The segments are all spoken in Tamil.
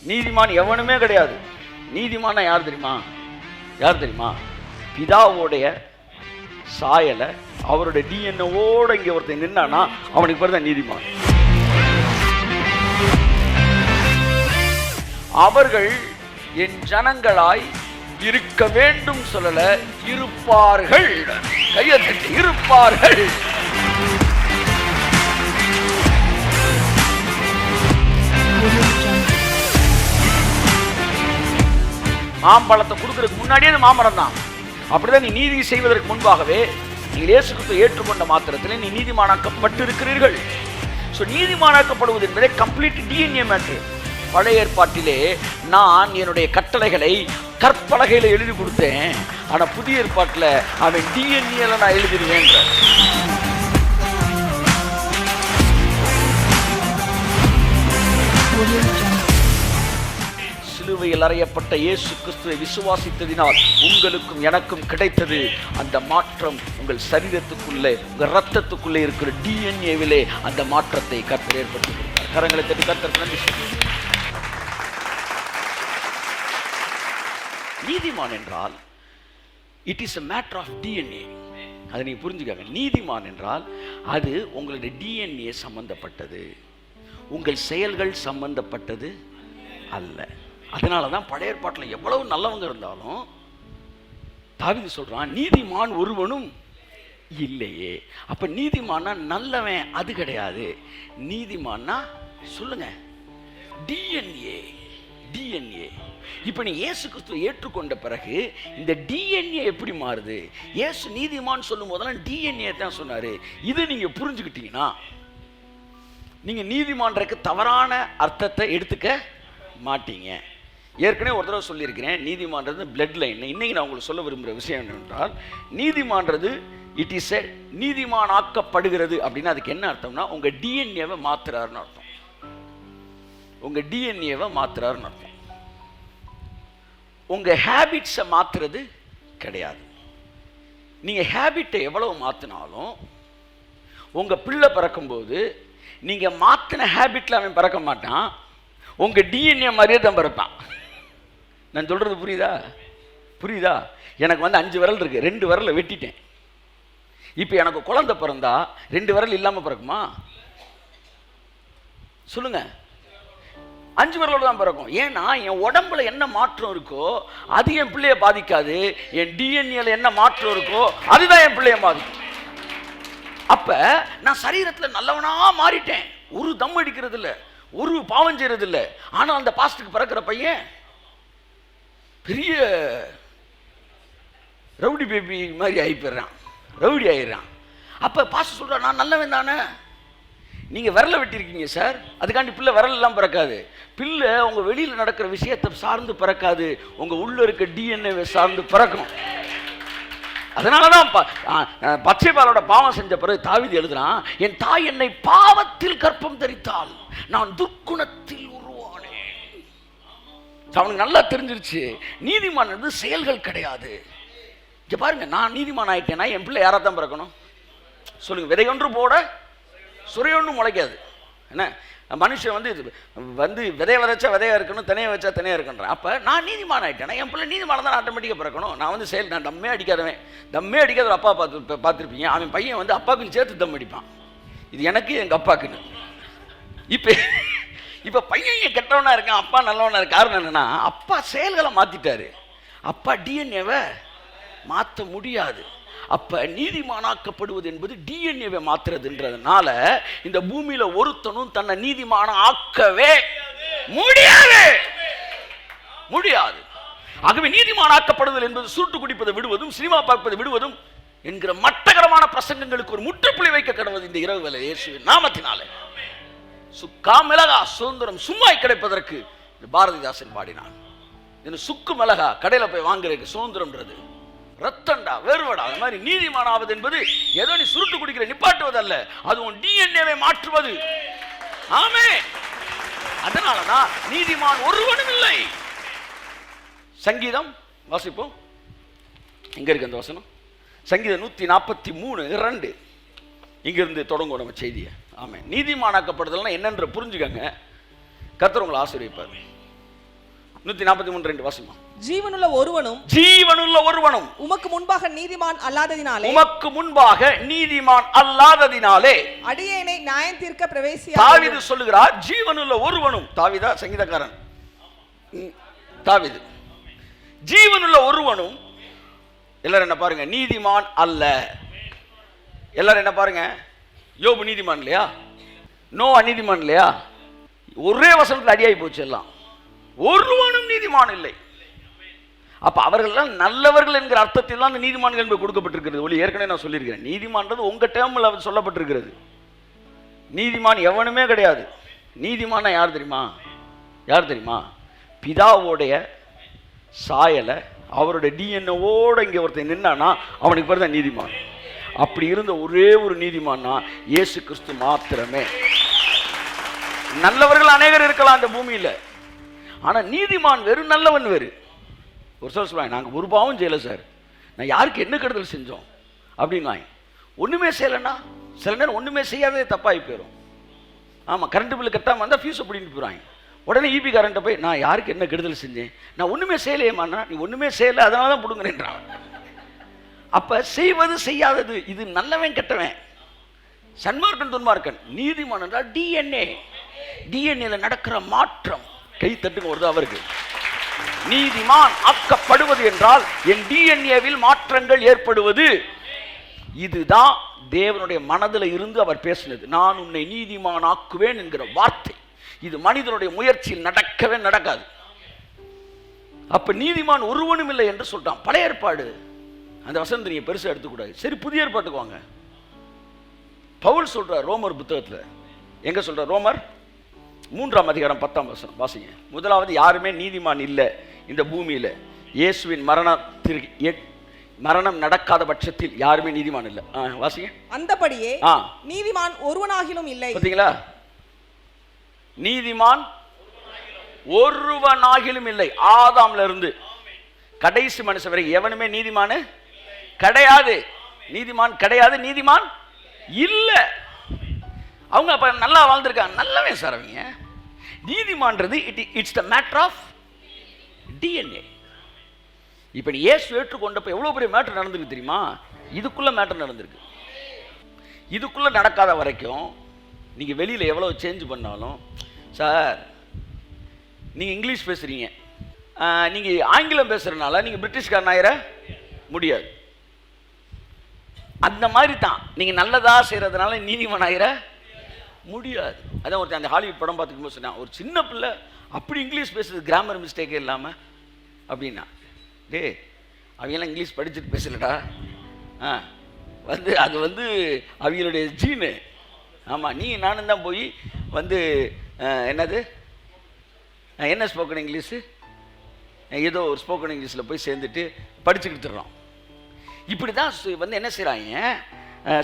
நீதிமான் எவனுமே கிடையாது. நீதிமான யார் தெரியுமா? யார் தெரியுமா? பிதாவோடைய சாயலை அவருடைய டிஎன்ஏவோட இங்கே ஒருத்தன் நின்னானா அவனுக்கு பேர் தான் நீதிமான். அவர்கள் என் ஜனங்களாய் இருக்க வேண்டும் சொல்லல, இருப்பார்கள். கையை தட்டி இருப்பார்கள். மாம்பழத்தை கொடுக்கறதுக்கு முன்னாடியே அது மாமரம் தான். அப்படிதான் நீ நீதி செய்வதற்கு முன்பாகவே நீங்கள் இயேசு கிறிஸ்துவை ஏற்றுக்கொண்ட மாத்திரத்தில் நீ நீதிமானாக்கப்பட்டு இருக்கிறீர்கள். ஸோ நீதிமானாக்கப்படுவது என்பதே கம்ப்ளீட் டிஎன்ஏ மேட்ரு. பழைய ஏற்பாட்டிலே நான் என்னுடைய கட்டளைகளை கற்பலகையில் எழுதி கொடுத்தேன், ஆனால் புதிய ஏற்பாட்டில் அவன் டிஎன்ஏல நான் எழுதிடுவேன். சிலுவையில் அறையப்பட்ட இயேசு கிறிஸ்துவை விசுவாசித்ததினால் உங்களுக்கும் எனக்கும் கிடைத்தது அந்த மாற்றம். உங்கள் சரீரத்துக்குள்ளே, உங்கள் ரத்தத்துக்குள்ளே இருக்கிற டிஎன்ஏவிலே அந்த மாற்றத்தை கர்த்தர் ஏற்படுத்தி கொடுத்தார். கரங்களை தட்டி கர்த்தருக்கு நன்றி சொல்லுங்கள். நீதிமான் என்றால் it is a matter of DNA. அதை நீங்க புரிஞ்சுக்கங்க. நீதிமான் என்றால் அது உங்களுடைய டிஎன்ஏ சம்பந்தப்பட்டது, உங்கள் செயல்கள் சம்பந்தப்பட்டது அல்ல. அதனால தான் பழைய ஏற்பாட்டில் எவ்வளவு நல்லவங்க இருந்தாலும் தாவீது சொல்றான், நீதிமான் ஒருவனும் இல்லையே. அப்ப நீதிமான்னா நல்லவன் அது கிடையாது. நீதிமான்னா சொல்லுங்க டிஎன்ஏ. டிஎன்ஏ. இப்ப நீ இயேசு கிறிஸ்துவை ஏற்றுக்கொண்ட பிறகு இந்த டிஎன்ஏ எப்படி மாறுது? இயேசு நீதிமான் சொல்லும் போதெல்லாம் டிஎன்ஏ தான் சொன்னாரு. இது நீங்க புரிஞ்சுக்கிட்டீங்கன்னா நீங்க நீதிமான்றக்கு தவறான அர்த்தத்தை எடுத்துக்க மாட்டீங்க. ஏற்கனவே ஒரு தடவை சொல்லியிருக்கிறேன், நீதிமான்றது பிளட் லைன். இன்னைக்கு நான் உங்களுக்கு சொல்ல விரும்புகிற விஷயம் என்னவென்றால், நீதிமான்றது இட் இஸ் எ நீதிமான் ஆக்கப்படுகிறது அப்படின்னா அதுக்கு என்ன அர்த்தம்னா உங்க டிஎன்ஏவை மாத்துறாருன்னு அர்த்தம். உங்க டிஎன்ஏவை மாத்துறாருன்னு அர்த்தம். உங்க ஹேபிட்ஸை மாத்துறது கிடையாது. நீங்க ஹேபிட்டை எவ்வளவு மாத்தினாலும் உங்க பிள்ளை பிறக்கும்போது நீங்க மாத்தின ஹேபிட்ல அவன் பிறக்க மாட்டான், உங்க டிஎன்ஏ மாதிரியே தான் பிறப்பான். நான் சொல்றது புரியுதா? புரியுதா? எனக்கு 5 விரல் இருக்கு, 2 விரலை வெட்டிட்டேன். இப்போ எனக்கு குழந்தை பிறந்தா 2 விரல் இல்லாம பிறக்குமா? சொல்லுங்க. 5 விரலோட தான் பிறக்கும். ஏன்னா என் உடம்புல என்ன மாற்றம் இருக்கோ அது என் பிள்ளைய பாதிக்காது. என் டிஎன்ஏல என்ன மாற்றம் இருக்கோ அதுதான் என் பிள்ளைய பாதிக்கும். அப்ப நான் சரீரத்தில் நல்லவனா மாறிட்டேன், ஒரு தம் அடிக்கிறது இல்லை, ஒரு பாவம் செய்யறது இல்லை. ஆனால் அந்த பாஸ்டுக்கு பிறக்கிற பையன் பெரிய ரவுடி பேபி மாதிரி ஆகி போயிடுறான், ரவுடி ஆயிடுறான். அப்போ பாஸ்டர் சொல்கிறான், நான் நல்லவன் தானே. நீங்கள் விரலை வெட்டியிருக்கீங்க சார், அதுக்காண்டி பிள்ளை விரல் எல்லாம் பிறக்காது. பிள்ளை உங்கள் வெளியில் நடக்கிற விஷயத்தை சார்ந்து பிறக்காது, உங்கள் உள்ள இருக்க டிஎன்ஏவை சார்ந்து பிறக்கும். அதனால தான் பச்சைபாலோட பாவம் செஞ்ச பிறகு தாவீது எழுதுறான், என் தாய் என்னை பாவத்தில் கற்பம் தரித்தாள், நான் துர்க்குணத்தில் உருவானேன். அவனுக்கு நல்லா தெரிஞ்சிருச்சு நீதிமான் வந்து செயல்கள் கிடையாது. இங்க பாருங்க, நான் நீதிமான் ஆயிட்டேன்னா என் பிள்ளை யாரா தான் பிறக்கணும்? சொல்லுங்க. விதையொன்று போட சுரையொன்றும் முளைக்காது. என்ன மனுஷன் வந்து விதைய விதைச்சா விதையா இருக்கணும், தினைய வச்சா தினையா இருக்கணும். அப்போ நான் நீதிமான் ஆகிட்டேன்னா என் பிள்ளை நீதிமான தான் ஆட்டோமேட்டிக்காக பிறக்கணும். நான் வந்து செயல், நான் தம்மே அடிக்காதவன், தம்மே அடிக்காத அப்பா பார்த்துருப்பீங்க. அவன் பையன் வந்து அப்பாவுக்கு சேர்த்து தம் அடிப்பான். இது எனக்கு எங்கள் அப்பாக்குன்னு. இப்போ பையன் கெட்டவனா இருக்கான், அப்பா நல்லவனா இருக்க. காரணம் என்னன்னா அப்பா செயல்களை மாற்றிட்டாரு, அப்பா டிஎன்ஏவை மாற்ற முடியாது. அப்ப நீதிமானாக்கப்படுவது என்பது டிஎன்ஏவை மாத்துறதுன்றதுனால இந்த பூமியில ஒருத்தனும் தன்னை நீதிமான ஆக்கவே முடியாது. ஆகவே நீதிமானாக்கப்படுதல் என்பது சுருட்டு குடிப்பதை விடுவதும் சினிமா பார்ப்பதை விடுவதும் என்கிற மட்டகரமான பிரசங்கங்களுக்கு ஒரு முற்றுப்புள்ளி வைக்க கடவுது இந்த இரவு வேளை இயேசுவின் நாமத்தினாலே. சுக்கா மிளகா சுதந்திரம் சும்மாய் கிடைப்பதற்கு பாரதிதாசன் பாடினான். சுக்கு மிளகா கடையில போய் வாங்குறதுக்கு சுதந்திரம்ன்றது ரத்தண்டா வேறுவடா. அது மாதிரி நீதிமானாவது என்பது ஏதோ நீ சுருட்டு குடிக்கிற நிப்பாட்டுவது அல்ல, அது உன் டிஎன்ஏவை மாற்றுவது. ஆமென். அதனாலதான் நீதிமான் ஒருவனும் இல்லை. சங்கீதம் வாசிப்போம். எங்க இருக்கு அந்த வசனம்? சங்கீதம் 143:2. இங்கிருந்து தொடங்கும் நம்ம செய்தியை. ஆமென். நீதிமானாக்கப்படுதல்னா என்னன்ற புரிஞ்சுக்கங்க. கர்த்தர் உங்களை ஆசீர்வதிப்பார். 143:2 வாசிமா. ஜீவனுள்ள ஒருவனும் உமக்கு முன்பாக நீதிமான் அல்லாததினாலே அடியேனை நியாயம் தீர்க்க பிரவேசியா. தாவீது சொல்லுகிறார், ஜீவனுள்ள ஒருவனும். தாவீதா சங்கீதக்காரன் தாவீது. ஜீவனுள்ள ஒருவனும். எல்லாரும் என்ன பாருங்க, நீதிமான் அல்ல. எல்லாரும் என்ன பாருங்க, யோபு நீதிமான் இல்லையா, நோவா நீதிமான் இல்லையா? ஒரே வசனத்தில் அடியாகி போச்சு எல்லாம். ஒருவனும் நீதிமான் இல்லை. அப்ப அவர்கள் நல்லவர்கள் என்கிற அர்த்தத்தில் தான் நீதிமான்கள் என்பது கொடுக்கப்பட்டிருக்கிறது. ஒளி ஏற்கனவே நான் சொல்லியிருக்கிறேன், நீதிமான்றது உங்க டேர்மில் சொல்லப்பட்டிருக்கிறது. நீதிமான் எவனுமே கிடையாது. நீதிமான யார் தெரியுமா? பிதாவோடைய சாயலை அவருடைய டிஎன்ஏவோட இங்கே ஒருத்தன் நின்னானா அவனுக்கு பேர் தான் நீதிமான். அப்படி இருந்த ஒரே ஒரு நீதிமான்னா இயேசு கிறிஸ்து மாத்திரமே. நல்லவர்கள் அநேகர் இருக்கலாம் அந்த பூமியில், ஆனா நீதிமான் வேறு, நல்லவன் வேறு. ஒரு சிலர் சொல்லுவாங்க, நாங்கள் ஒரு பாவம் செய்யலை சார், நான் யாருக்கு என்ன கெடுதல் செஞ்சோம் அப்படின்னா. ஒன்றுமே செய்யலைன்னா சில நேரம் ஒன்றுமே செய்யாதே தப்பாகி போயிடும். ஆமாம், கரண்ட் பில்லு கட்டாமல் வந்தால் ஃபீஸ் அப்படின்ட்டு போயிடுவாங்க. உடனே இபி கரண்ட்டை போய், நான் யாருக்கு என்ன கெடுதல் செஞ்சேன், நான் ஒன்றுமே செய்யலையேம்மாண்ணா, நீ ஒன்றுமே செய்யலை அதனால தான் பிடுங்குறேன்றான். அப்போ செய்வது செய்யாதது இது நல்லவன் கெட்டவன், சன்மார்க்கன் துன்மார்க்கன். நீதிமான் என்றால் டிஎன்ஏல நடக்கிற மாற்றம். கை தட்டுங்க வருது அவருக்கு. நீதிமான் ஆக்கப்படுவது என்றால் என் டிஎன்ஏவில் மாற்றங்கள் ஏற்படுவது. இதுதான் தேவனுடைய மனதில் இருந்து அவர் பேசினது. நான் உன்னை நீதிமான் ஆக்குவேன் என்கிற வார்த்தை. இது மனிதனுடைய முயற்சியில் நடக்கவே நடக்காது. அப்ப நீதிமான் ஒருவனும் இல்லை என்று சொல்றான். பழைய ஏற்பாடு அந்த வசனத்தை நீங்க பெருசா எடுத்துக்கூடாது. சரி, புதிய ஏற்பாட்டுக்கு வாங்க. பவுல் சொல்றார் ரோமர் புத்தகத்தில். எங்க சொல்றார்? ரோமர் 3ஆம் அதிகாரம் 10ஆம் வசனம் வாசிங்க. முதலாவது, யாருமே நீதிமான் இல்லை இந்த பூமியில. இயேசுவின் மரணம் நடக்காத பட்சத்தில் யாருமே நீதிமான் இல்லை. வாசிங்க. அந்தபடியே நீதிமான் ஒருவனாகிலும் இல்லை. பாத்தீங்களா? நீதிமான் ஒருவனாகிலும் இல்லை. ஆதாம்ல இருந்து கடைசி மனுஷன் வரை எவனுமே நீதிமான் கிடையாது. நீதிமான் இல்ல. அவங்க அப்ப நல்லா வாழ்ந்திருக்காங்க, நல்லவே சார் அவங்க. நீதிமான்றது it's the matter of DNA. இப்ப நீ இயேசு ஏற்றுக்கொண்டப்ப எவ்வளவு பெரிய மேட்டர் நடந்திருக்கு தெரியுமா? இதுக்குள்ள மேட்டர் நடந்திருக்கு. இதுக்குள்ள நடக்காத வரைக்கும் நீங்க வெளியில எவ்வளவு சேஞ்ச் பண்ணாலும், சார் நீங்க இங்கிலீஷ் பேசுறீங்க, நீங்க ஆங்கிலம் பேசுறதுனால நீங்க பிரிட்டிஷ்காரன் ஆயிர முடியாது. அந்த மாதிரி தான் நீங்க நல்லதா செய்யறதுனால நீதிமான் ஆயிர முடியாது. அதான் ஒருத்தர் அந்த ஹாலிவுட் படம் பார்த்துக்கும் சொன்னான், ஒரு சின்ன பிள்ளை அப்படி இங்கிலீஷ் பேசுறது கிராமர் மிஸ்டேக்கே இல்லாம அப்படின்னா. டே, அவங்கெல்லாம் இங்கிலீஷ் படிச்சுட்டு பேசலடா, அது அவங்களுடைய ஜீனு. ஆமா, நீ நானும் தான் போய் என்னது என்ன ஸ்போக்கன் இங்கிலீஷு, ஏதோ ஒரு ஸ்போக்கன் இங்கிலீஷில் போய் சேர்ந்துட்டு படிச்சுக்கிட்டுறோம். இப்படி தான் என்ன செய்கிறாங்க,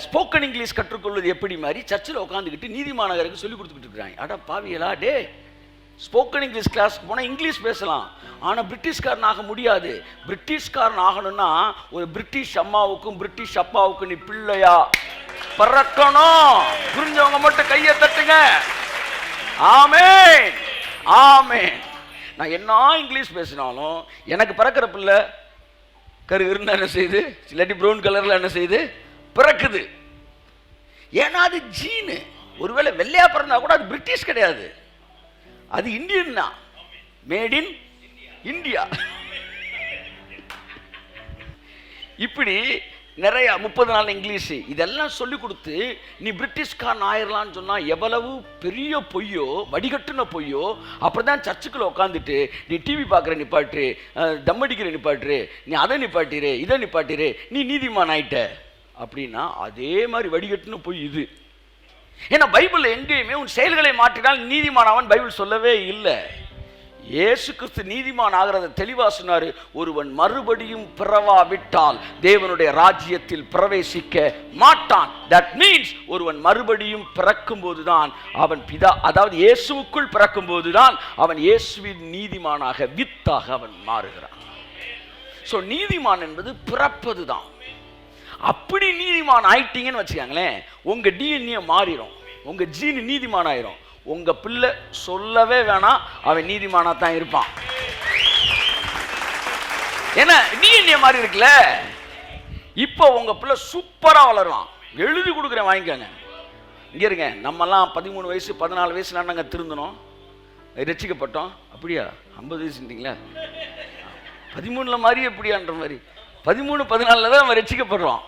ஸ்போக்கன் இங்கிலீஷ் கற்றுக்கொள்வது எப்படி மாதிரி சர்ச்சில் உட்காந்துக்கிட்டு நீதிமாநகருக்கு சொல்லி கொடுத்துக்கிட்டு இருக்கிறாங்க. அட பாவியலா, டே, ஸ்போக்கன் இங்கிலீஷ் கிளாஸ்க்கு போனால் இங்கிலீஷ் பேசலாம், ஆனால் பிரிட்டிஷ்காரன் ஆக முடியாது. பிரிட்டிஷ்காரன் ஆகணும்னா ஒரு பிரிட்டிஷ் அம்மாவுக்கும் பிரிட்டிஷ் அப்பாவுக்கும் நீ பிள்ளையா பறக்கணும். புரிஞ்சவங்க மட்டும் கையை தட்டுங்க. ஆமென், ஆமென். நான் என்ன இங்கிலீஷ் பேசினாலும் எனக்கு பிறக்கிற பிள்ளை கருன்னு என்ன செய்யுது, இல்லாட்டி ப்ரௌன் கலர்ல என்ன செய்யுது, பிறக்குது. ஏன்னா அது ஜீனு. ஒருவேளை வெள்ளையா பிறந்தா கூட அது பிரிட்டிஷ் கிடையாது, அது இந்தியன் தான், மேட் இன் இந்தியா. இப்படி நிறைய 30 நாள் இங்கிலீஷ் இதெல்லாம் சொல்லி கொடுத்து நீ பிரிட்டிஷ்காரன் ஆயிரலான்னு சொன்னா எவ்வளவு பெரிய பொய்யோ, வடிகட்டுன பொய்யோ. அப்படிதான் சர்ச்சுக்குள்ள உட்காந்துட்டு நீ டிவி பார்க்குற நிப்பாட்டு, தம் அடிக்கிற நிப்பாட்டு, நீ அதை நிப்பாட்டிரு, இதை நிப்பாட்டிரு, நீ நீதிமான் ஆயிட்ட அப்படின்னா அதே மாதிரி வடிகட்டுன பொய் இது. ஏன்னா பைபிள்ல எங்கேயுமே உன் செயல்களை மாற்றினால் நீதிமான் அவன் பைபிள் சொல்லவே இல்லை. இயேசு கிறிஸ்து நீதிமான் ஆகிறத தெளிவா சொன்னாரு. ஒருவன் மறுபடியும் பிறவாவிட்டால் தேவனுடைய ராஜ்யத்தில் பிரவேசிக்க மாட்டான். தட் மீன்ஸ் ஒருவன் மறுபடியும் பிறக்கும் போதுதான் அவன் பிதா, அதாவது இயேசுவுக்குள் பிறக்கும் போதுதான் அவன் இயேசுவின் நீதிமானாக, வித்தாக அவன் மாறுகிறான். சோ நீதிமான் என்பது பிறப்பது தான். அப்படி நீதிமான் ஆயிட்டீங்கன்னு வச்சுக்காங்களேன், உங்க டிஎன்ஏ மாறிடும், உங்க ஜீன் நீதிமான் ஆயிரும். உங்க பிள்ளை சொல்லவே வேணாம், அவன் நீதிமானா தான் இருப்பான். ஏன்னா டிஎன்ஏ மாதிரி இருக்குல்ல. இப்போ உங்க பிள்ளை சூப்பரா வளருவான். எழுதி கொடுக்குறேன், வாங்கிக்கோங்க. இங்க இருங்க, நம்மலாம் 13 வயசு 14 வயசுல நாங்கள் திருந்தணும், ரசிக்கப்பட்டோம். அப்படியா? 50 வயசுன்றீங்களா? 13 மாதிரி எப்படியான்ற மாதிரி 13 14 தான் நம்ம ரசிக்கப்படுறோம்.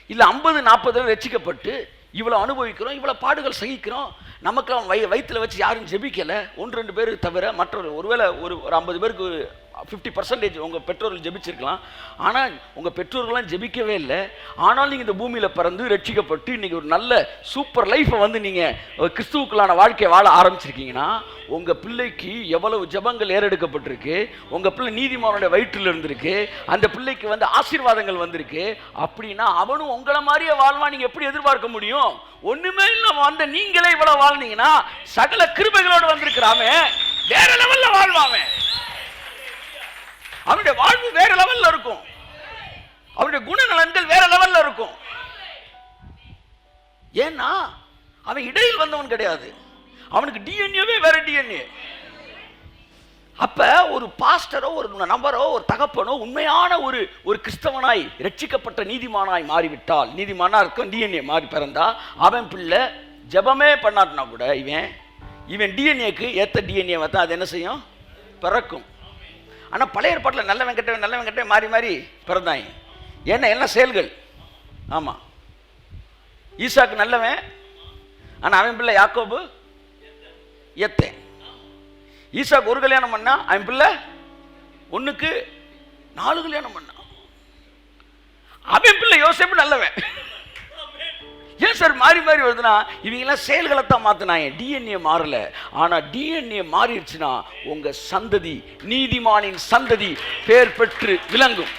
இல்லை 50 40 ரசிக்கப்பட்டு இவ்வளோ அனுபவிக்கிறோம், இவ்வளோ பாடுகள் சகிக்கிறோம். நமக்கெல்லாம் வயிற்றுல வச்சு யாரும் ஜெபிக்கலை, 1-2 பேருக்கு தவிர. மற்றொரு ஒருவேளை ஒரு 50 பேருக்கு 50% உங்கள் பெற்றோர்கள் ஜெபிச்சிருக்கலாம். ஆனால் உங்கள் பெற்றோர்கள்லாம் ஜெபிக்கவே இல்லை. ஆனால் நீங்கள் இந்த பூமியில் பிறந்து ரட்சிக்கப்பட்டு இன்றைக்கி ஒரு நல்ல சூப்பர் லைஃப்பை வந்து நீங்கள் கிறிஸ்துவுக்குள்ளான வாழ்க்கையை வாழ ஆரம்பிச்சிருக்கீங்கன்னா உங்கள் பிள்ளைக்கு எவ்வளவு ஜெபங்கள் ஏறெடுக்கப்பட்டிருக்கு. உங்கள் பிள்ளை நீதிமானுடைய வயிற்றில் இருந்திருக்கு, அந்த பிள்ளைக்கு வந்து ஆசீர்வாதங்கள் வந்திருக்கு. அப்படின்னா அவனும் உங்களை மாதிரியே வாழ்வான். நீங்கள் எப்படி எதிர்பார்க்க முடியும்? ஒன்றுமே இல்லாமல் வந்த நீங்களே இவ்வளோ வாழ்ந்தீங்கன்னா சகல கிருபைகளோடு வந்திருக்கிறாமே, வேற லெவலில் வாழ்வாமே. அவனுடைய வாழ்வு வேற லெவல்ல இருக்கும், அவனுடைய குணநலன்கள் வேற லெவல்ல இருக்கும். ஏன்னா அவன் இடையில் வந்தவன் கிடையாது, அவனுக்கு டிஎன்ஏவே வேற டிஎன்ஏ. அப்ப ஒரு பாஸ்டரோ ஒரு நபரோ ஒரு தகப்பனோ உண்மையான ஒரு கிறிஸ்தவனாய் ரட்சிக்கப்பட்ட நீதிமானாய் மாறிவிட்டால், நீதிமானா இருக்கும் டிஎன்ஏ மாறி பிறந்தா, அவன் பிள்ளை ஜெபமே பண்ணாட்டினா கூட இவன் டிஎன்ஏக்கு ஏத்த டிஎன்ஏ தான் அது என்ன செய்யும், பிறக்கும். ஆனால் பழைய ஏற்பாட்டில் நல்லவன் கெட்டவன் மாறி மாறி பிறந்தாங்க. ஏன்னா எல்லாம் செயல்கள். ஆமாம், ஈசாக்கு நல்லவன், ஆனால் அவன் பிள்ளை யாக்கோபு ஏத்தேன். ஈசாக்கு ஒரு கல்யாணம் பண்ணா, அவன் பிள்ளை 1க்கு 4 கல்யாணம் பண்ணான். அவன் பிள்ளை யோசேப்பு நல்லவன். ஏன் சார் மாறி மாறி வருதுன்னா இவங்கெல்லாம் செயல்களை தான் மாற்றினாங்க, டிஎன்ஏ மாறல. ஆனால் டிஎன்ஏ மாறிடுச்சுன்னா உங்கள் சந்ததி நீதிமானின் சந்ததி பேர் பெற்று விளங்கும்.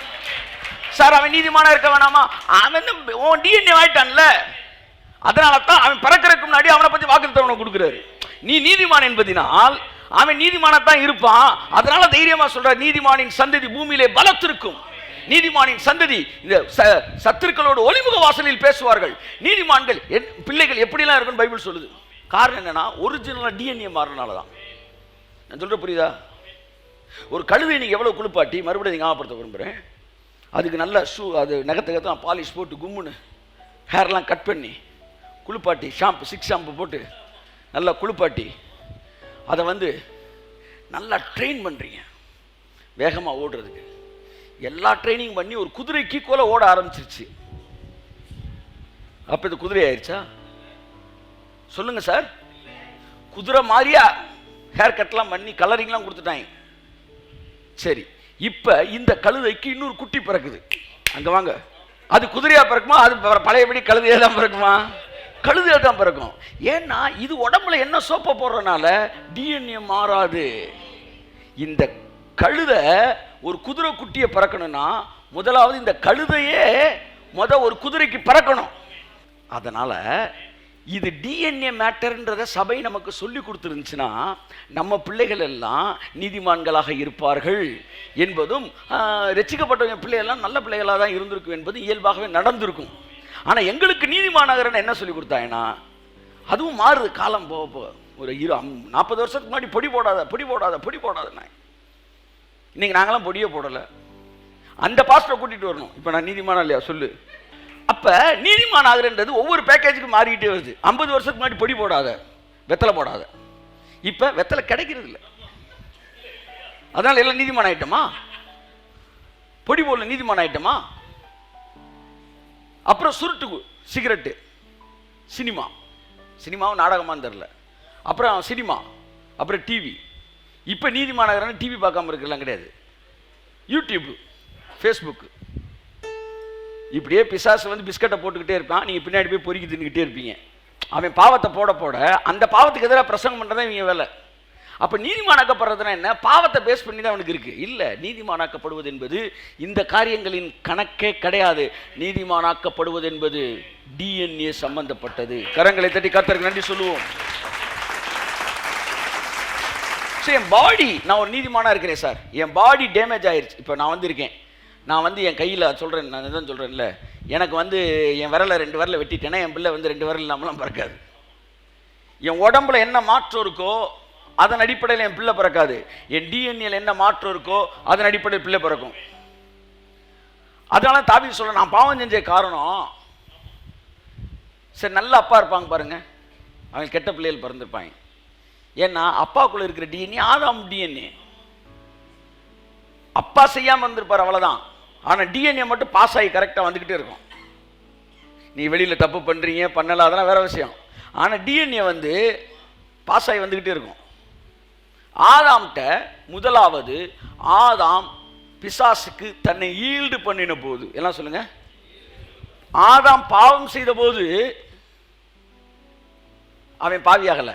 சார் அவன் நீதிமானா இருக்க வேணாமா? அவன் உன் டிஎன்ஏ ஆயிட்டான்ல, அதனால தான் அவன் பிறக்கிறதுக்கு முன்னாடி அவனை பற்றி வாக்குத்தத்தம் கொடுக்குறாரு. நீ நீதிமான் என்பதினால் அவன் நீதிமானத்தான் இருப்பான். அதனால தைரியமா சொல்ற, நீதிமானின் சந்ததி பூமியிலே பலத்திருக்கும். நீதிமானின் சந்ததி இந்த சத்துருக்களோடு ஒளிமுக வாசலில் பேசுவார்கள். நீதிமான்கள் பிள்ளைகள் எப்படிலாம் இருக்குன்னு பைபிள் சொல்லுது. காரணம் என்னன்னா ஒரிஜினலா டிஎன்ஏ மாறினால தான். நான் சொல்ற புரியுதா? ஒரு கழுதை நீங்க எவ்வளவு குளிப்பாட்டி, மறுபடியும் ஞாபகப்படுத்த விரும்புறேன், அதுக்கு நல்ல அது நகத்தை பாலிஷ் போட்டு கும்முன்னு ஹேர்லாம் கட் பண்ணி குளிப்பாட்டி சிக்ஸ் ஷாம்பு போட்டு நல்லா குளிப்பாட்டி அதை வந்து நல்லா ட்ரெயின் பண்ணுறீங்க வேகமாக ஓடுறதுக்கு. எல்லா ட்ரைனிங் பண்ணி ஒரு குதிரைக்கு போல ஓட ஆரம்பிச்சிருச்சு. அப்போ இது குதிரை ஆயிடுச்சா? சொல்லுங்க சார். குதிரை மாதிரியா ஹேர் கட்லாம் பண்ணி கலரிங்லாம் கொடுத்துட்டாங்க. சரி, இப்போ இந்த கழுதைக்கு இன்னொரு குட்டி பிறக்குது. அங்கே வாங்க, அது குதிரையா பிறக்குமா? அது பழையபடி கழுதையா தான் பிறக்குமா? கழுதையா தான் பிறக்கும். ஏன்னா இது உடம்புல என்ன சோப்பை போடுறதுனால டிஎன்ஏ மாறாது. இந்த கழுதை ஒரு குதிரை குட்டியை பிறக்கணும்னா முதலாவது இந்த கழுதையே ஒரு குதிரைக்கு பிறக்கணும். அதனால இது டிஎன்ஏ மேட்டர்ன்றத சபை நமக்கு சொல்லி கொடுத்துருந்துச்சுன்னா நம்ம பிள்ளைகள் எல்லாம் நீதிமான்களாக இருப்பார்கள் என்பதும், ரட்சிக்கப்பட்ட பிள்ளைகள்லாம் நல்ல பிள்ளைகளாக தான் இருந்திருக்கும் என்பது இயல்பாகவே நடந்திருக்கும். ஆனால் எங்களுக்கு நீதிமானகரன் என்ன சொல்லி கொடுத்தாங்கன்னா அதுவும் மாறுது காலம் போக போக. ஒரு 40 வருஷத்துக்கு முன்னாடி பொடி போடாத இன்னைக்கு நாங்களாம் பொடியே போடலை. அந்த பாஸ்டரை கூட்டிகிட்டு வரணும். இப்போ நான் நீதிமானா இல்லையா சொல்லு? அப்போ நீதிமான் ஆகுறன்றது ஒவ்வொரு பேக்கேஜுக்கு மாறிக்கிட்டே வருது. 50 வருஷத்துக்கு முன்னாடி பொடி போடாத, வெத்தலை போடாத, இப்போ வெத்தலை கிடைக்கிறது இல்லை. அதனால எல்லாம் நீதிமான் ஆயிட்டோமா? பொடி போடல நீதிமான் ஆயிட்டோமா? அப்புறம் சுருட்டு சிகரெட்டு, சினிமாவும் நாடகமானு தெரில, அப்புறம் சினிமா, அப்புறம் டிவி. இப்போ நீதிமானகரன் டிவி பார்க்காம இருக்கலாம் கிடையாது. யூடியூப், ஃபேஸ்புக்கு, இப்படியே பிசாசு வந்து பிஸ்கட்டை போட்டுக்கிட்டே இருப்பான். நீங்கள் பின்னாடி போய் பொறுக்கி தின்னுக்கிட்டே இருப்பீங்க. அவன் பாவத்தை போட அந்த பாவத்துக்கு எதிராக பிரசங்கம் பண்ணுறதா இவங்க வேலை. அப்போ நீதிமானாக்கப்படுறதுனா என்ன? பாவத்தை பேஸ் பண்ணி தான் அவனுக்கு இருக்கு. இல்லை, நீதிமானாக்கப்படுவது என்பது இந்த காரியங்களின் கணக்கே கிடையாது. நீதிமானாக்கப்படுவது என்பது டிஎன்ஏ சம்பந்தப்பட்டது. கரங்களை தட்டி கர்த்தருக்கு நன்றி சொல்லுவோம். என் பாடி, நான் ஒரு நீதிமானா இருக்கிறேன் சார், என் பாடி டேமேஜ் ஆயிடுச்சு. இப்போ நான் வந்து இருக்கேன், நான் வந்து என் கையில் சொல்கிறேன், நான் தான் சொல்கிறேன்ல, எனக்கு வந்து என் விரலை 2 விரலை வெட்டிட்டேன்னா என் பிள்ளை வந்து 2 விரல் இல்லாமலாம் பிறக்காது. என் உடம்புல என்ன மாற்றம் இருக்கோ அதன் அடிப்படையில் என் பிள்ளை பிறக்காது. என் டிஎன்ஏல என்ன மாற்றம் இருக்கோ அதன் அடிப்படையில் பிள்ளை பிறக்கும். அதனால தாவீது சொல்ல, நான் பாவம் செஞ்ச காரணம், சரி நல்ல அப்பா இருப்பாங்க பாருங்க, அவங்க கெட்ட பிள்ளைகள் பிறந்திருப்பாங்க. ஏன்னா அப்பாக்குள்ள இருக்கிற டிஎன்ஏ ஆதாம் டிஎன்ஏ. அப்பா செய்யாம இருந்திருப்பார், அவ்வளவுதான். ஆனா டிஎன்ஏ மட்டும் பாஸ் ஆகி கரெக்டா வந்துகிட்டே இருக்கும். நீ வெளியில தப்பு பண்றீங்க பண்ணல, அதெல்லாம் வேற விஷயம். ஆனா டிஎன்ஏ வந்து பாஸ் ஆகி வந்துகிட்டே இருக்கும். ஆதாம்கிட்ட முதலாவது ஆதாம் பிசாசுக்கு தன்னை ஈல்டு பண்ணின போது, எல்லாம் சொல்லுங்க, ஆதாம் பாவம் செய்த போது அவன் பாவியாகல,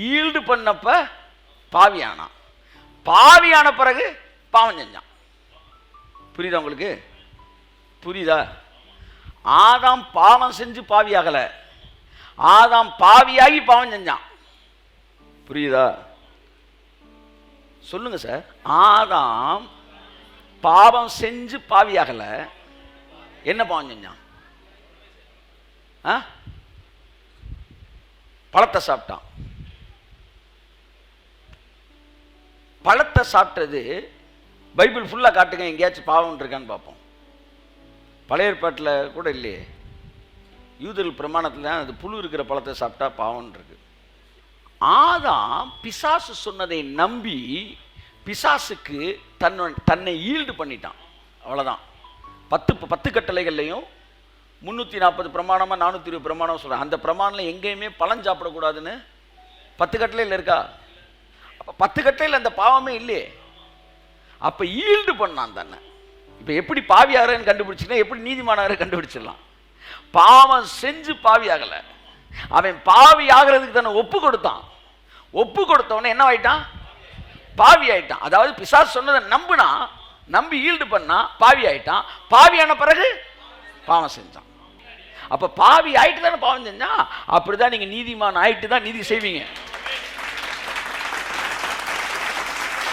ஈல்டு பண்ணப்ப பாவியானான். பாவியான பிறகு பாவம் செஞ்சான். புரியுதா உங்களுக்கு? புரியுதா? ஆதாம் பாவம் செஞ்சு பாவியாகல, ஆதாம் பாவியாகி பாவம் செஞ்சான். புரியுதா? சொல்லுங்க சார். ஆதாம் பாவம் செஞ்சு பாவியாகல, என்ன பாவம் செஞ்சான்? பழத்தை சாப்பிட்டான். பழத்தை சாப்பிட்டது பைபிள் ஃபுல்லாக காட்டுங்க, எங்கேயாச்சும் பாவம் இருக்கான்னு பார்ப்போம். பழைய ஏற்பாட்டில் கூட இல்லையே, யூதர்கள் பிரமாணத்தில் தான் அது புழு இருக்கிற பழத்தை சாப்பிட்டா பாவம் இருக்கு. ஆதாம் பிசாசு சொன்னதை நம்பி பிசாசுக்கு தன்னை ஈல்டு பண்ணிட்டான், அவ்வளோதான். 10 கட்டளைகள்லையும் 340 பிரமாணமா 420 பிரமாணம் சொல்கிறேன். அந்த பிரமாணம் எங்கேயுமே பழம் சாப்பிடக்கூடாதுன்னு 10 கட்டளையில் இருக்கா? அப்போ 10 கட்டளையில் அந்த பாவமே இல்லையே. அப்போ ஈல்டு பண்ணான் தானே. இப்போ எப்படி பாவியாகிறன்னு கண்டுபிடிச்சிக்கலாம், எப்படி நீதிமானாக கண்டுபிடிச்சிடலாம். பாவம் செஞ்சு பாவி ஆகலை, அவன் பாவி ஆகிறதுக்கு தானே ஒப்பு கொடுத்தான். ஒப்பு கொடுத்தவனே என்ன ஆயிட்டான்? பாவி ஆயிட்டான். அதாவது பிசாசு சொன்னதை நம்பினா, நம்பி ஈல்டு பண்ணா பாவி ஆயிட்டான். பாவியான பிறகு பாவம் செஞ்சான். அப்ப பாவி ஆயிட்டு தானே பாவம் செஞ்சா. அப்படிதான் நீங்க நீதிமான் ஆயிட்டு தான் நீதி செய்வீங்க.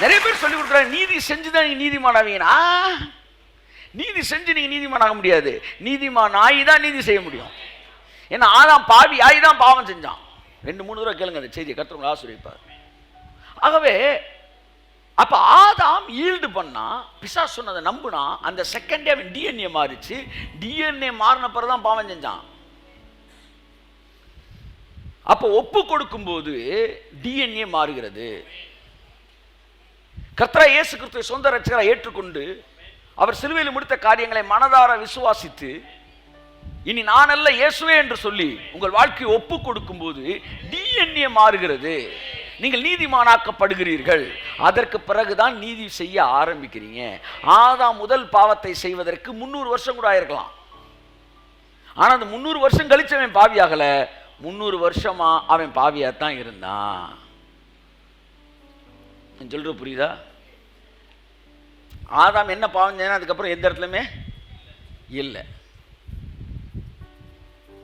நிறைய பேர் சொல்லி கொடுக்குறாங்க, நீதி செஞ்சுதான் நீங்க நீதிமான் ஆவீங்கன்னா. நீதி செஞ்சு நீங்க நீதிமான் ஆக முடியாது, நீதிமான் ஆகி தான் நீதி செய்ய முடியும். ஏன்னா ஆதாம் பாவி ஆகி தான் பாவம் செஞ்சான். 2-3 தடவை கேளுங்க அந்த செய்தியை, கர்த்தர் ஆசீர்வதிப்பார். ஆகவே அப்ப ஆதாம் ஈல்டு பண்ணா, பிசாசு சொன்னதை நம்புனா, அந்த செகண்டே அவன் டிஎன்ஏ மாறிச்சு. டிஎன்ஏ மாறின பிறகுதான் பாவம் செஞ்சான். அப்ப ஒப்பு கொடுக்கும் போது டிஎன்ஏ மாறுகிறது. கர்த்தராகிய இயேசு கிறிஸ்துவை சொந்த இரட்சகராக ஏற்றுக்கொண்டு அவர் சிலுவையில் முடித்த காரியங்களை மனதார விசுவாசித்து, இனி நான் அல்ல இயேசுவே என்று சொல்லி உங்கள் வாழ்க்கையை ஒப்பு கொடுக்கும் போது டிஎன்ஏ மாறுகிறது. நீங்கள் நீதிமானாக்கப்படுகிறீர்கள். அதற்கு பிறகுதான் நீதி செய்ய ஆரம்பிக்கிறீங்க. ஆதாம் முதல் பாவத்தை செய்வதற்கு 300 வருஷம் கூட ஆயிருக்கலாம். ஆனா அந்த 300 வருஷம் கழிச்சு அவன் பாவியாகல, 300 வருஷமா அவன் பாவியாத்தான் இருந்தான். சொல்ற புரியுதா? ஆதாம் என்ன பாவம் செய்யணும் அதுக்கப்புறம் எந்த இடத்துலயுமே இல்லை.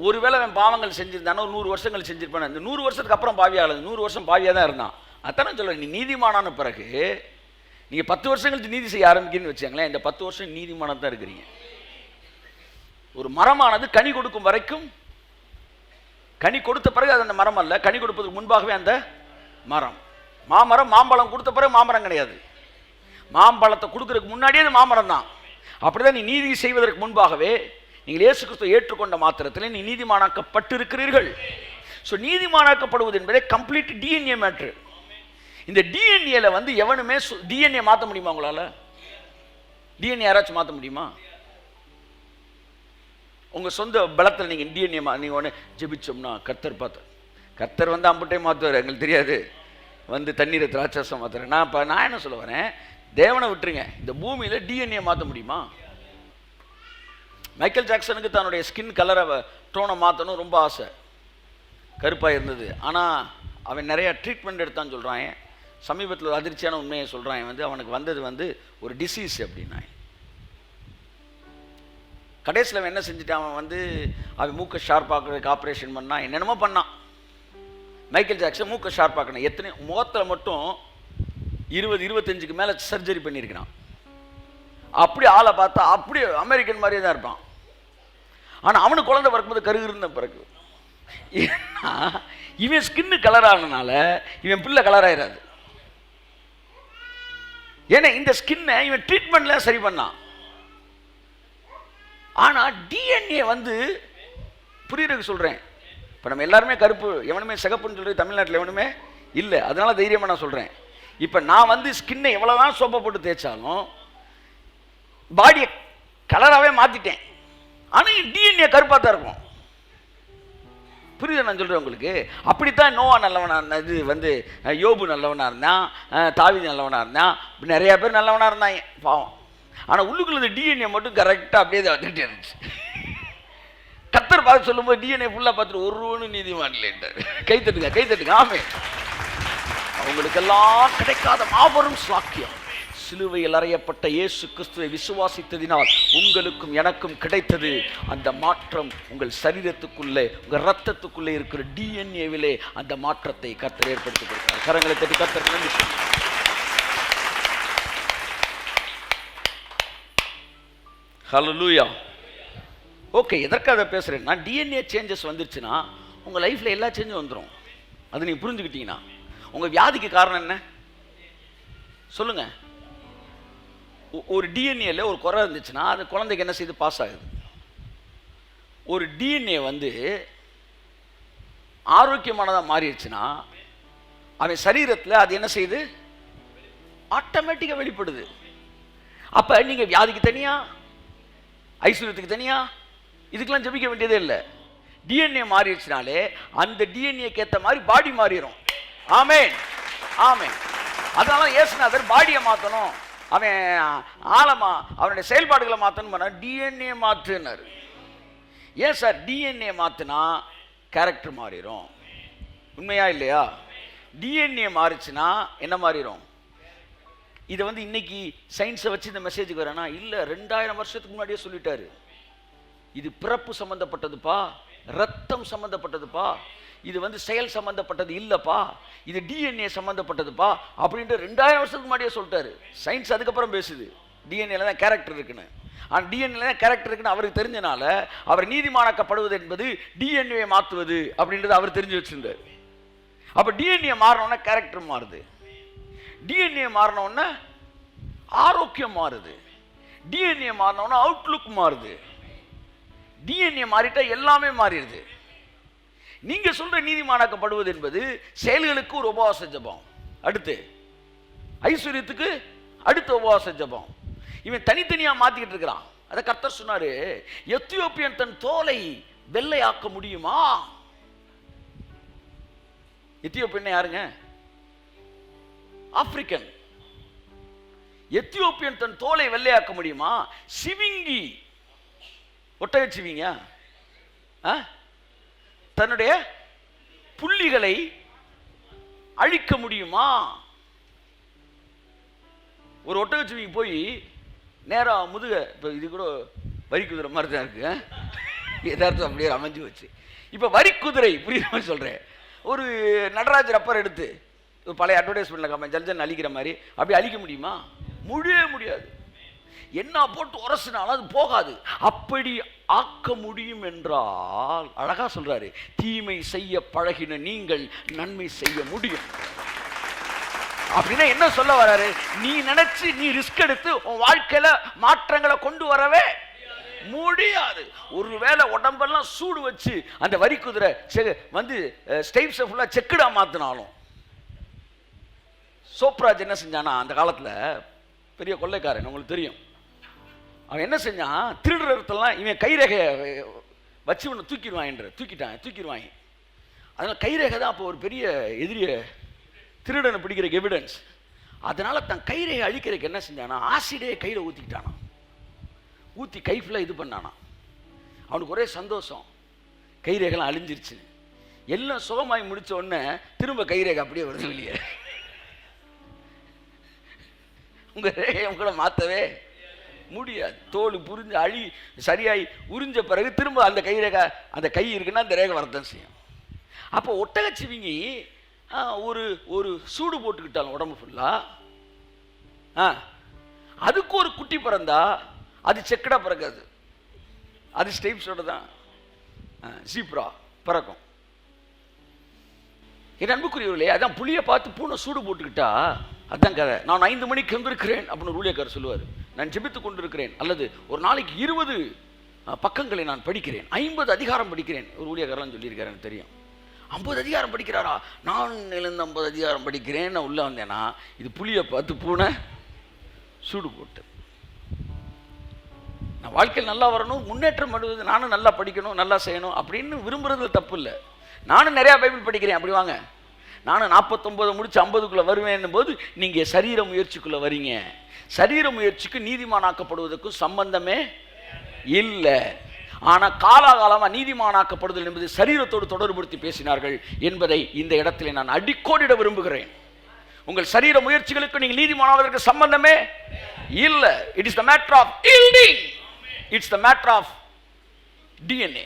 ஒருவேளை அவன் பாவங்கள் செஞ்சிருந்தானோ 100 வருஷங்கள் செஞ்சிருப்பான. இந்த 100 வருஷத்துக்கு அப்புறம் பாவியாகல, 100 வருஷம் பாவியாக தான் இருந்தான். அதானே சொல்கிறேன், நீ நீதிமானான பிறகு நீங்கள் 10 வருஷம் கழிச்சு நீதி செய்ய ஆரம்பிக்கிறீன்னு வச்சாங்களேன், இந்த 10 வருஷம் நீதிமானாக தான் இருக்கிறீங்க. ஒரு மரமானது கனி கொடுக்கும் வரைக்கும், கனி கொடுத்த பிறகு அது அந்த மரம் அல்ல, கனி கொடுப்பதற்கு முன்பாகவே அந்த மரம். மாமரம் மாம்பழம் கொடுத்த பிறகு மாமரம் கிடையாது, மாம்பழத்தை கொடுக்கறதுக்கு முன்னாடியே அது மாமரம் தான். அப்படிதான் நீ நீதி செய்வதற்கு முன்பாகவே நீங்கள் இயேசு கிறிஸ்துவை ஏற்றுக்கொண்ட மாத்திரத்தில் நீ நீதிமானாக்கப்பட்டிருக்கிறீர்கள். ஸோ நீதிமானாக்கப்படுவது என்பதே கம்ப்ளீட் டிஎன்ஏ மேட்ரு. இந்த டிஎன்ஏல வந்து எவனுமே டிஎன்ஏ மாற்ற முடியுமா? உங்களால டிஎன்ஏ யாராச்சும் மாற்ற முடியுமா? உங்க சொந்த பலத்தில் நீங்க டிஎன்ஏ நீங்க ஒன்று ஜெபிச்சோம்னா கர்த்தர் பார்த்து, கர்த்தர் வந்து அம்புட்டே மாற்றுவார், எங்களுக்கு தெரியாது. வந்து தண்ணீரை திராட்சரசம் மாற்றுறேன். நான் என்ன சொல்ல வரேன், தேவனை விட்டுருங்க, இந்த பூமியில டிஎன்ஏ மாற்ற முடியுமா? மைக்கேல் ஜாக்சனுக்கு தன்னுடைய ஸ்கின் கலரை டோனை மாற்றணும் ரொம்ப ஆசை, கருப்பாக இருந்தது. ஆனால் அவன் நிறைய ட்ரீட்மெண்ட் எடுத்தான்னு சொல்கிறான். சமீபத்தில் ஒரு அதிர்ச்சியான உண்மையை சொல்கிறான், வந்து அவனுக்கு வந்தது வந்து ஒரு டிசீஸ் அப்படின்னா. கடைசியில் அவன் என்ன செஞ்சுட்டான், அவன் வந்து அவன் மூக்கை ஷார்ப்பாக்குறதுக்கு ஆப்ரேஷன் பண்ணான், என்னென்னமோ பண்ணான். மைக்கேல் ஜாக்சன் மூக்கை ஷார்ப்பாக்கணும், எத்தனை முகத்தில் மட்டும் 20-25க்கு மேலே சர்ஜரி பண்ணியிருக்கிறான். அப்படி ஆளை பார்த்தா அப்படியே அமெரிக்கன் மாதிரியே தான் இருப்பான். ஆனால் அவனுக்கு குழந்தை பிறக்கும்போது கருகிருந்த பிறகு, ஏன்னா இவன் ஸ்கின்னு கலர் ஆனதுனால இவன் பிள்ளை கலர் ஆயிடாது. ஏன்னா இந்த ஸ்கின்னை இவன் ட்ரீட்மெண்ட்ல சரி பண்ணான். ஆனால் டிஎன்ஏ வந்து புரியுறதுக்கு சொல்கிறேன். இப்போ நம்ம எல்லாருமே கருப்பு, எவனுமே சிகப்புன்னு சொல்கிறது தமிழ்நாட்டில் எவனுமே இல்லை. அதனால தைரியமாக நான் சொல்கிறேன். இப்போ நான் வந்து ஸ்கின்னை எவ்வளோதான் சோப்பை போட்டு தேய்ச்சாலும் பாடியை கலராகவே மாற்றிட்டேன். ஆனால் என் டிஎன்ஏ கருப்பாக தான் இருக்கும். புரியுது நான் சொல்கிறேன் உங்களுக்கு? அப்படித்தான் நோவா நல்லவனாக, இது வந்து யோபு நல்லவனாக இருந்தான், தாவீது நல்லவனாக இருந்தான், நிறையா பேர் நல்லவனாக இருந்தாங்க பாவம். ஆனால் உள்ளுக்குள்ள டிஎன்ஏ மட்டும் கரெக்டாக அப்படியே வந்துகிட்டே இருந்துச்சு. கர்த்தர் பார்த்து சொல்லும்போது டிஎன்ஏ ஃபுல்லாக பார்த்துட்டு ஒருவனும் நீதிமான் இல்லைன்றார். கைத்தட்டுங்க ஆமே. அவங்களுக்கெல்லாம் கிடைக்காத மாபெரும் சாக்கியம் சிலுவையில் அறையப்பட்ட இயேசு கிறிஸ்துவை விசுவாசித்ததினால் உங்களுக்கும் எனக்கும் கிடைத்தது. அந்த மாற்றம் உங்கள் சரீரத்துக்குள்ளே, உங்கள் ரத்தத்துக்குள்ளே இருக்கிற டிஎன்ஏவிலே அந்த மாற்றத்தை கர்த்தர் ஏற்படுத்தி கொடுத்தார். கரங்களை தட்டி கர்த்தர் நன்றி சொல்லுங்கள். ஹல்லேலூயா. ஓகே, எதற்காக அதை பேசுகிறேன்? நான் டிஎன்ஏ சேஞ்சஸ் வந்துருச்சுன்னா உங்கள் லைஃப்பில் எல்லா சேஞ்சும் வந்துடும். அது நீங்கள் புரிஞ்சுக்கிட்டீங்கன்னா உங்கள் வியாதிக்கு காரணம் என்ன சொல்லுங்கள்? ஒரு டிஎன்ஏல ஒரு குறை இருந்துச்சுன்னா அது குழந்தைக்கு என்ன செய்து பாஸ் ஆகுது. ஒரு டிஎன்ஏ வந்து ஆரோக்கியமானதாக மாறிடுச்சுன்னா அவன் சரீரத்தில் அது என்ன செய்யுது? ஆட்டோமேட்டிக்காக வெளிப்படுது. அப்போ நீங்கள் வியாதிக்கு தனியாக, ஐஸ்வர்யத்துக்கு தனியாக, இதுக்கெல்லாம் ஜெபிக்க வேண்டியதே இல்லை. டிஎன்ஏ மாறிடுச்சுனாலே அந்த டிஎன்ஏக்கு ஏற்ற மாதிரி பாடி மாறிடும். ஆமென் ஆமென். அதனால இயேசுநாதர் பாடியை மாற்றணும், அவன் ஆழமா அவனுடைய செயல்பாடுகளை மாற்றணும் பண்ண டிஎன்ஏ மாற்றுனார். ஏன் சார்? டிஎன்ஏ மாற்றினா கேரக்டர் மாறிடும். உண்மையா இல்லையா? டிஎன்ஏ மாறிச்சுன்னா என்ன மாறிடும்? இதை வந்து இன்னைக்கு சயின்ஸை வச்சு இந்த மெசேஜுக்கு வரேன்னா இல்லை, 2000 வருஷத்துக்கு முன்னாடியே சொல்லிட்டாரு. இது பிறப்பு சம்பந்தப்பட்டதுப்பா, ரத்தம் சம்பந்தப்பட்டதுப்பா, இது வந்து செயல் சம்பந்தப்பட்டது இல்லைப்பா, இது டிஎன்ஏ சம்பந்தப்பட்டதுப்பா அப்படின்ட்டு 2000 வருஷத்துக்கு முன்னாடியே சொல்லிட்டாரு. சயின்ஸ் அதுக்கப்புறம் பேசுது டிஎன்ஏல தான் கேரக்டர் இருக்குன்னு. ஆனால் டிஎன்ஏல தான் கேரக்டர் இருக்குன்னு அவருக்கு தெரிஞ்சனால அவர் நீதிமானாக்கப்படுவது என்பது டிஎன்ஏ மாற்றுவது அப்படின்றது அவர் தெரிஞ்சு வச்சிருந்தார். அப்போ டிஎன்ஏ மாறினோன்னா கேரக்டர் மாறுது, டிஎன்ஏ மாறினோன்னா ஆரோக்கியம் மாறுது, டிஎன்ஏ மாறினோன்னா அவுட்லுக் மாறுது. டிஎன்ஏ மாறிட்டா எல்லாமே மாறிடுது. நீங்க சொல்ற நீதிமானாக்கப்படுவது என்பது செயல்களுக்கு ஒரு உபவாச ஜெபம், அடுத்து ஐஸ்வர்யத்துக்கு அடுத்த உபவாச ஜெபம். இவன் தனித்தனியா மாத்திக்கிட்டு இருக்கிறான். அதை கர்த்தர் சொன்னாரு, எத்தியோப்பியன் தன் தோலை வெள்ளையாக்க முடியுமா? எத்தியோப்பியன் யாருங்க? ஆப்பிரிக்கன். எத்தியோப்பியன் தன் தோலை வெள்ளையாக்க முடியுமா? சிவிங்கி, ஒட்டக சிவிங்க தன்னுடைய புள்ளிகளை அழிக்க முடியுமா? ஒரு ஒட்டகச்சிவிங்கி போய் நேரா முதுக, இப்போ இது கூட வரி குதிரை மாதிரி தான் இருக்கு, எதார்த்தம் அப்படியே அமைஞ்சு வச்சு. இப்போ வரி குதிரை புரியுற மாதிரி சொல்கிறேன். ஒரு நடராஜ் ரப்பர் எடுத்து பழைய அட்வர்டைஸ்மெண்ட்டில் காம ஜல்ஜன் அழிக்கிற மாதிரி அப்படி அழிக்க முடியுமா? முடியவே முடியாது. என்ன போட்டு உரசினாலும் அது போகாது. அப்படி ஆக்க முடியும் என்றால் அழகா சொல்றாரு, தீமை செய்ய பழகின நீங்கள் நன்மை செய்ய முடியும். அப்படின்னா என்ன சொல்ல வராரு? நீ நினைச்சு நீ ரிஸ்க் எடுத்து உன் வாழ்க்கையில மாற்றங்களை கொண்டு வரவே முடியாது. ஒருவேளை உடம்பெல்லாம் சூடு வச்சு அந்த வரி குதிரை வந்து ஸ்டெப்ஸை ஃபுல்லா செக்குடா மாத்தினாலும். சோப்ராஜ் என்ன செஞ்சானா, அந்த காலத்துல பெரிய கொள்ளைக்காரன், உங்களுக்கு தெரியும். அவன் என்ன செஞ்சான், திருடுறதெல்லாம் இவன் கைரேகையை வச்சு ஒன்று தூக்கிடுவாங்க. அதனால கைரேகை தான் அப்போ ஒரு பெரிய எதிரிய திருடனை பிடிக்கிற எவிடன்ஸ். அதனால தன் கைரேகை அழிக்கிறதுக்கு என்ன செஞ்சானா, ஆசிடே கையில் ஊற்றிக்கிட்டானா, ஊற்றி கை ஃபுல்லாக இது பண்ணானா. அவனுக்கு ஒரே சந்தோஷம், கைரேகைலாம் அழிஞ்சிருச்சு. எல்லாம் சுகமாகி முடிச்ச உடனே திரும்ப கைரேகை அப்படியே வருது வெளியே. உங்க ரேகையை உங்களை மாற்றவே முடியாது. தோல் புரிஞ்சு சரியாய் உறிஞ்ச பிறகு திரும்ப அந்த கைரேகை, அந்த கை இருக்குன்னா அந்த ரேகை வரத்தான் செய்யும். அப்போ ஒட்டகச்சிவிங்கி ஒரு சூடு போட்டுக்கிட்டாலும் உடம்பு ஃபுல்லா, அதுக்கு ஒரு குட்டி பிறந்தா அது செக்கடா பிறக்காது, அது ஸ்டெப்ஸோட தான் ஜீப்ரா பிறக்கும். என் அன்புக்குரியவர்களே, அதான் புளியை பார்த்து பூனை சூடு போட்டுக்கிட்டா அதுதான் கதை. நான் 5 மணிக்கு வந்திருக்கிறேன் அப்படின்னு ஊழியக்காரர் சொல்லுவார், நான் ஜெபித்து கொண்டிருக்கிறேன். அல்லது ஒரு நாளைக்கு 20 பக்கங்களை நான் படிக்கிறேன், 50 அதிகாரம் படிக்கிறேன். ஒரு ஊழியக்காரன் சொல்லியிருக்காரு, எனக்கு தெரியும். 50 அதிகாரம் படிக்கிறாரா? நான் 50 அதிகாரம் படிக்கிறேன். நான் உள்ளே வந்தேன்னா இது புளியை பார்த்து பூனை சூடு போட்டு. நான் வாழ்க்கையில் நல்லா வரணும், முன்னேற்றம் பண்ணுவது, நானும் நல்லா படிக்கணும், நல்லா செய்யணும் அப்படின்னு விரும்புறது தப்பு இல்லை. நானும் நிறையா பைபிள் படிக்கிறேன், அப்படி வாங்க. நானும் 49 முடிச்சு 50க்குள்ளே வருவேன் போது நீங்கள் சரீர முயற்சிக்குள்ளே வரீங்க. சரீர முயற்சிக்கு நீதிமானாக்கப்படுவதற்கும் சம்பந்தமே இல்லை. ஆனால் காலாகாலமாக நீதிமானாக்கப்படுதல் என்பது சரீரத்தோடு தொடர்புபடுத்தி பேசினார்கள் என்பதை இந்த இடத்துல நான் அடிக்கோடிட விரும்புகிறேன். உங்கள் சரீர முயற்சிகளுக்கு நீங்கள் நீதிமானாவதற்கு சம்பந்தமே இல்லை. It is the matter of yielding. It's the matter of DNA.